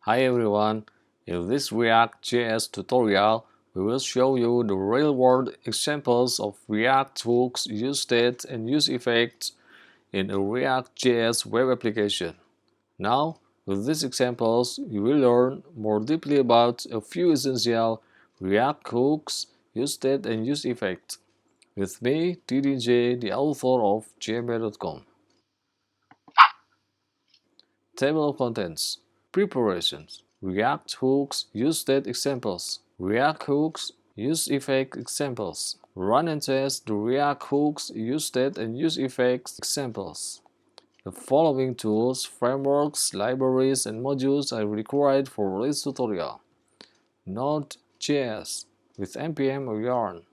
Hi everyone, in this React.js tutorial, we will show you the real-world examples of React hooks, useState, and useEffect in a React.js web application. Now, with these examples, you will learn more deeply about a few essential React hooks, useState, and useEffect. With me, TDJ, the author of gmail.com. Table of contents. Preparations. React hooks useState examples. React hooks useEffect examples. Run and test the React hooks useState and useEffect examples. The following tools, frameworks, libraries, and modules are required for this tutorial. Node.js with npm or yarn.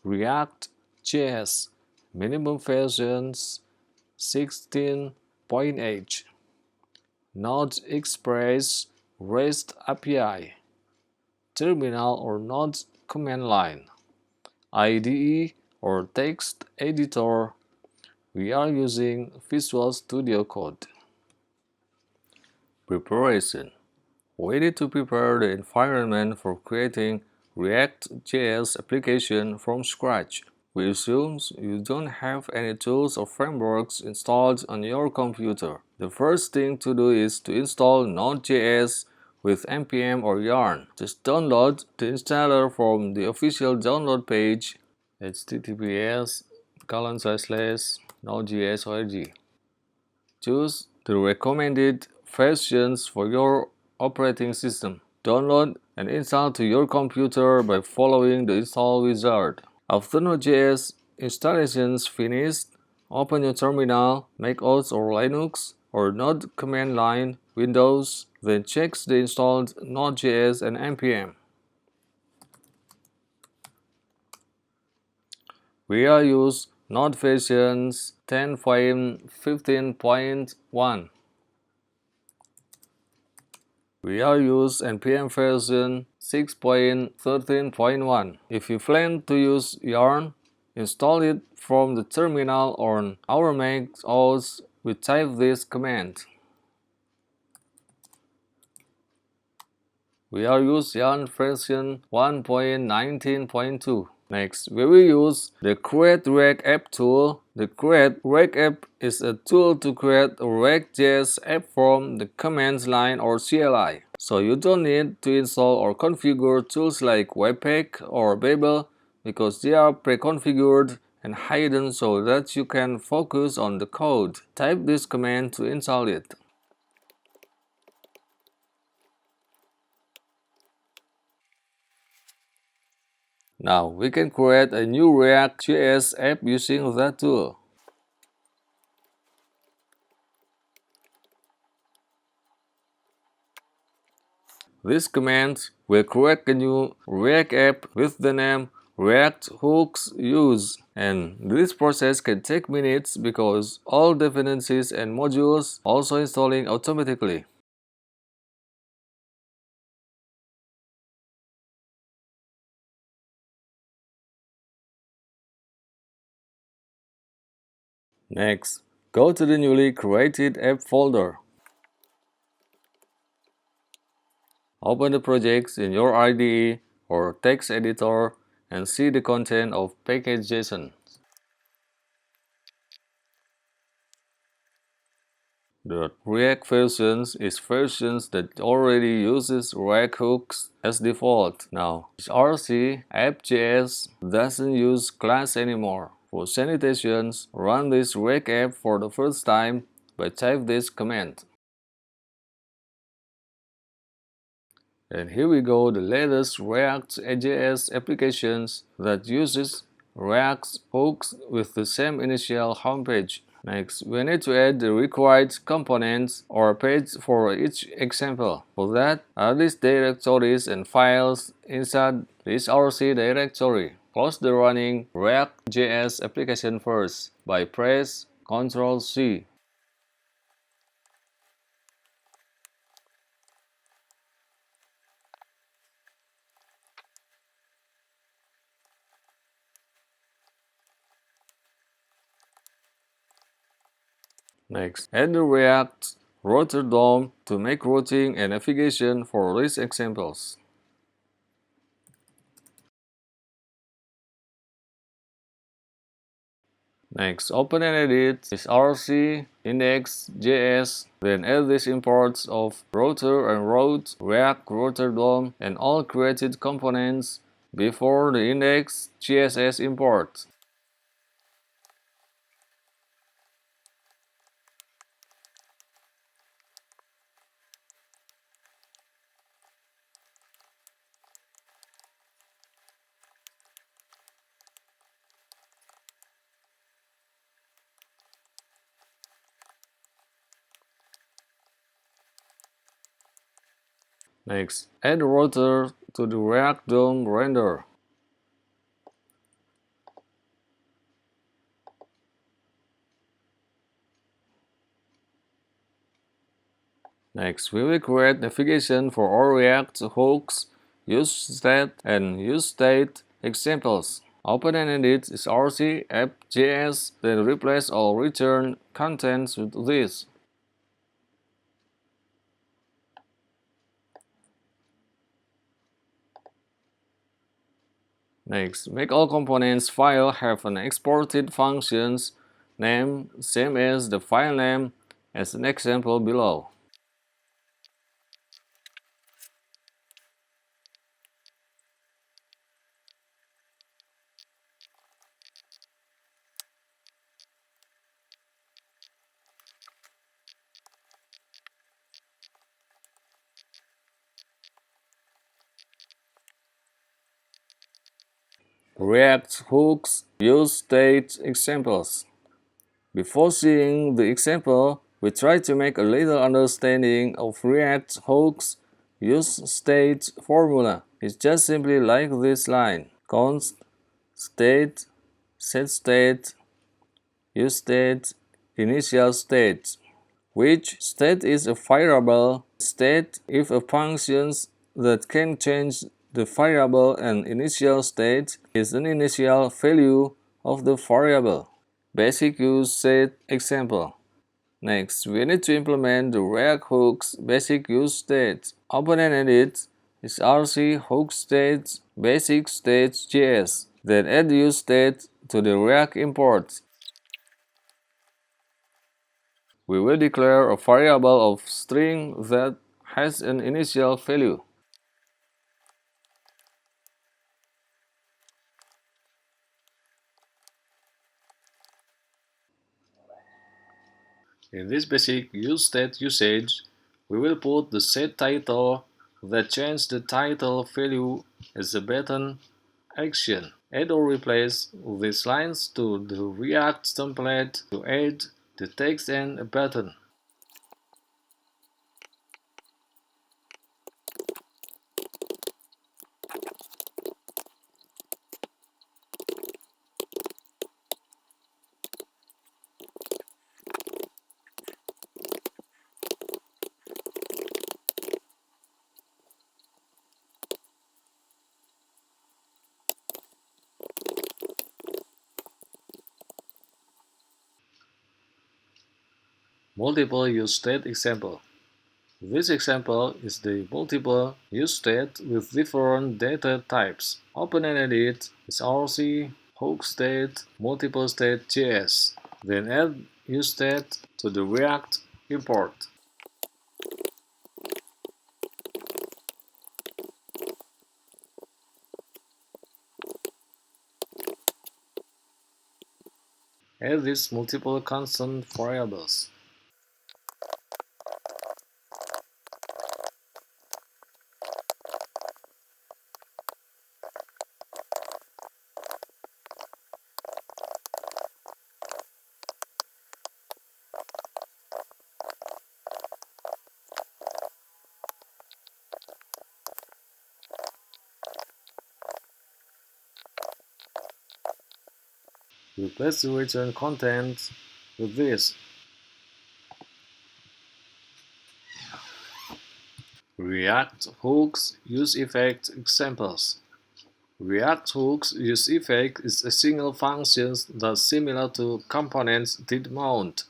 React.js minimum versions 16.h. Node Express REST API, terminal or Node command line, IDE or text editor. We are using Visual Studio Code. Preparation. We need to prepare the environment for creating React.js application from scratch. We assume you don't have any tools or frameworks installed on your computer. The first thing to do is to install Node.js with npm or yarn. Just download the installer from the official download page https://nodejs.org. Choose the recommended versions for your operating system. Download and install to your computer by following the install wizard. After Node.js installations finished, open your terminal, macOS or Linux, or Node command line, Windows, then check the installed Node.js and npm. We are use Node versions 10.15.1. We are use npm version 6.13.1. If you plan to use yarn, install it from the terminal on our Mac OS. We type this command. We are use yarn version 1.19.2. Next, we will use the Create React App tool. The Create React App is a tool to create a reactjs app from the command line or CLI. So you don't need to install or configure tools like Webpack or Babel because they are pre-configured and hidden so that you can focus on the code. Type this command to install it. Now we can create a new React.js app using that tool. This command will create a new React app with the name React Hooks Use, and this process can take minutes because all dependencies and modules also installing automatically. Next, go to the newly created app folder. Open the projects in your IDE or text editor and see the content of package.json. The React versions is versions that already uses React hooks as default. Now, RC app.js doesn't use class anymore. For sanitations, run this React app for the first time by type this command. And here we go, the latest React.js applications that uses React hooks with the same initial homepage. Next, we need to add the required components or page for each example. For that, add these directories and files inside this RC directory. Close the running React.js application first by press Ctrl+C. Next, add the React router DOM to make routing and navigation for these examples. Next, open and edit is rc index.js, then add these imports of router and route, React, router DOM, and all created components before the index.js import. Next, add router to the React DOM render. Next, we will create navigation for all React hooks, useState and useState examples. Open and edit is rc app.js, then replace all return contents with this. Next, make all components file have an exported functions name same as the file name as an example below. React hooks use state examples. Before seeing the example, we try to make a little understanding of React hooks use state formula. It's just simply like this line: const state, set state, use state, initial state, which state is a variable state if a function that can change the variable and initial state is an initial value of the variable. Basic useState example. Next, we need to implement the React hooks basic useState. Open and edit is rc hook.state basic state.js. Then add useState to the React import. We will declare a variable of string that has an initial value. In this basic useState usage, we will put the set title that changes the title value as a button action. Add or replace these lines to the React template to add the text and a button. Multiple use state example. This example is the multiple use state with different data types. Open and edit is rc hook.state multiple state.js. Then add useState to the React import. Add these multiple constant variables. Replace the return content with this. React hooks useEffect examples. React hooks useEffect is a single function that's similar to components did mount,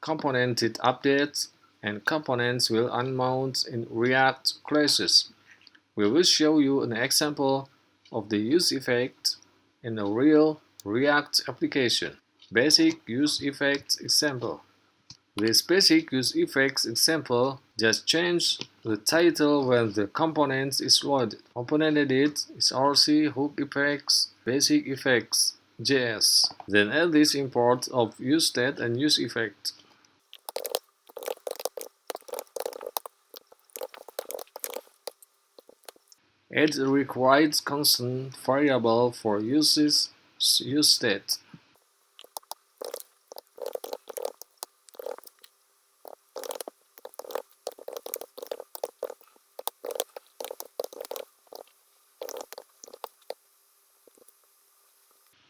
component did update, and components will unmount in React classes. We will show you an example of the useEffect in a real React application. Basic useEffect example. This basic useEffects example just change the title when the component is loaded. Component edit is RC hook effects basic effects JS. Then add this import of useState and useEffect. Add a required constant variable for useState.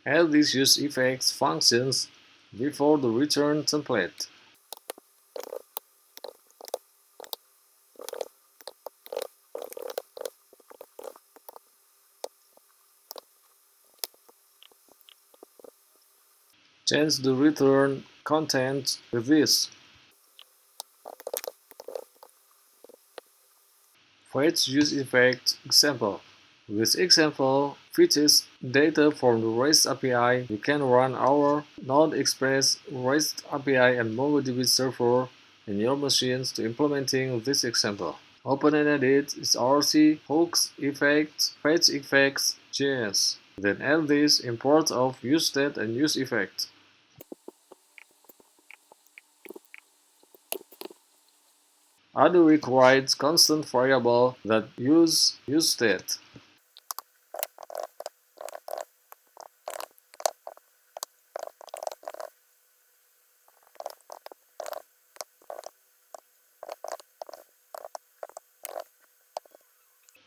Add these useEffects functions before the return template. Change the return content with this. Fetch useEffect example. This example fetches data from the REST API. You can run our Node Express REST API and MongoDB server in your machines to implementing this example. Open and edit is RC hooks effects fetch effects JS. Then add this import of useState and useEffect. Add the required constant variable that useState.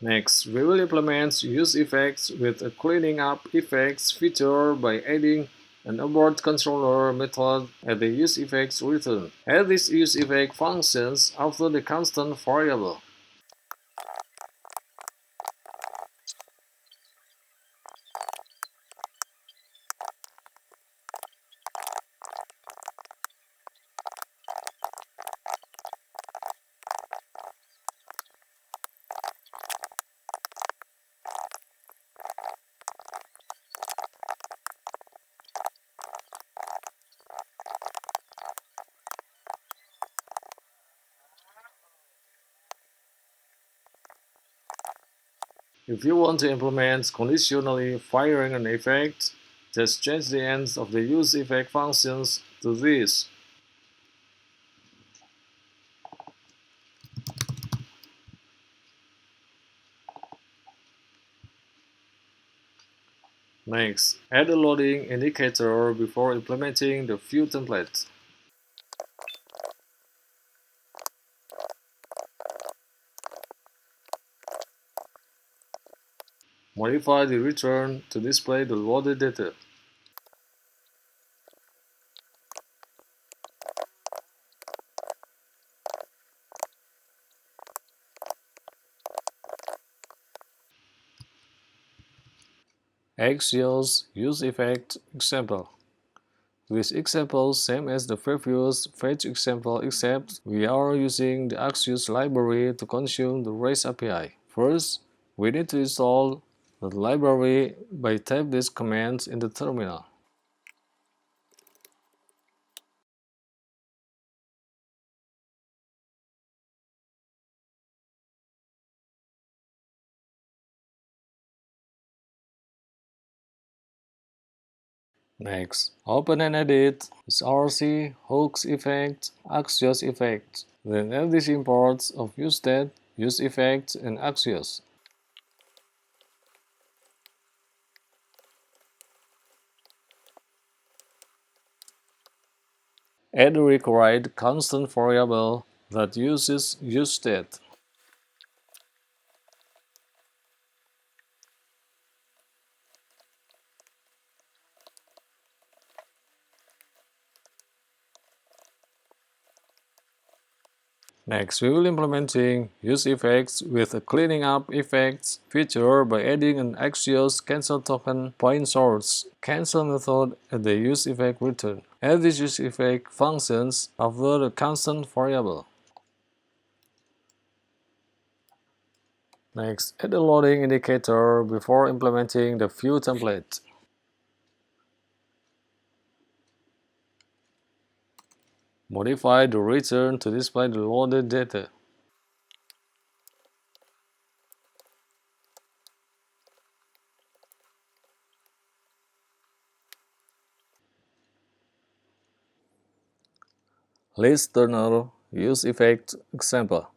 Next, we will implement useEffects with a cleaning up effects feature by adding an abort controller method at the useEffects return. Add these useEffect functions after the constant variable. If you want to implement conditionally firing an effect, just change the ends of the useEffect functions to this. Next, add a loading indicator before implementing the view template. Modify the return to display the loaded data. Axios useEffect example. This example same as the previous fetch example except we are using the Axios library to consume the REST API. First, we need to install the library by type this command in the terminal. Next, open and edit RC hooks effect, Axios effect. Then add these imports of useState, useEffect, and Axios. Add a required constant variable that uses useState. Next, we will implementing useEffects with a cleaning up effects feature by adding an Axios cancel token point source cancel method at the useEffect return. Add these useEffect functions after the constant variable. Next, add a loading indicator before implementing the view template. Modify the return to display the loaded data. Listener useEffect example.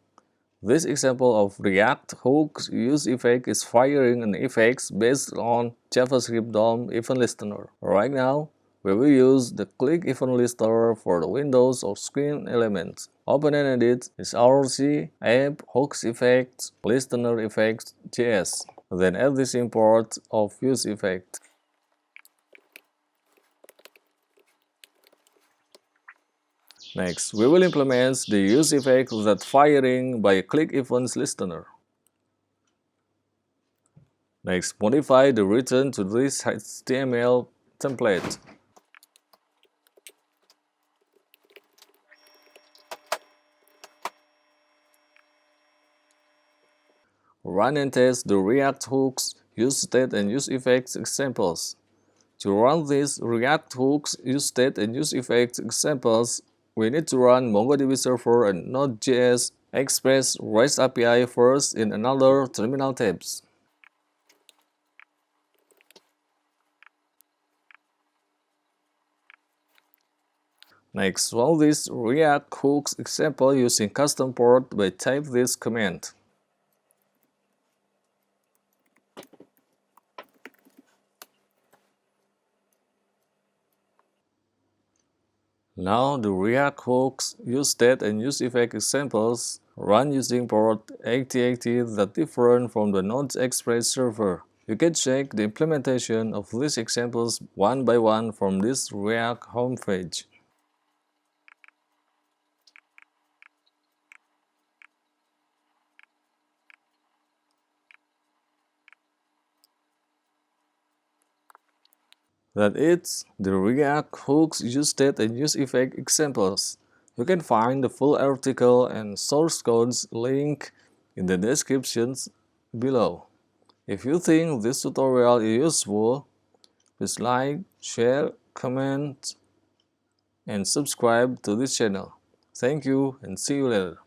This example of React hooks useEffect is firing an effect based on JavaScript DOM event listener. Right now, we will use the click event listener for the windows or screen elements. Open and edit is RC app hooks effect listener effect.js. Then add this import of useEffect. Next, we will implement the useEffect that firing by click events listener. Next, modify the return to this HTML template. Run and test the React hooks, useState and useEffect examples. To run these React hooks, useState and useEffect examples, we need to run MongoDB server and Node.js Express REST API first in another terminal tabs. Next, run this React hooks example using custom port by type this command. Now the React hooks, useState and useEffect examples run using port 8080 that different from the Node Express server. You can check the implementation of these examples one by one from this React homepage. That is the React hooks, useState and useEffect examples. You can find the full article and source codes link in the descriptions below. If you think this tutorial is useful, please like, share, comment, and subscribe to this channel. Thank you and see you later.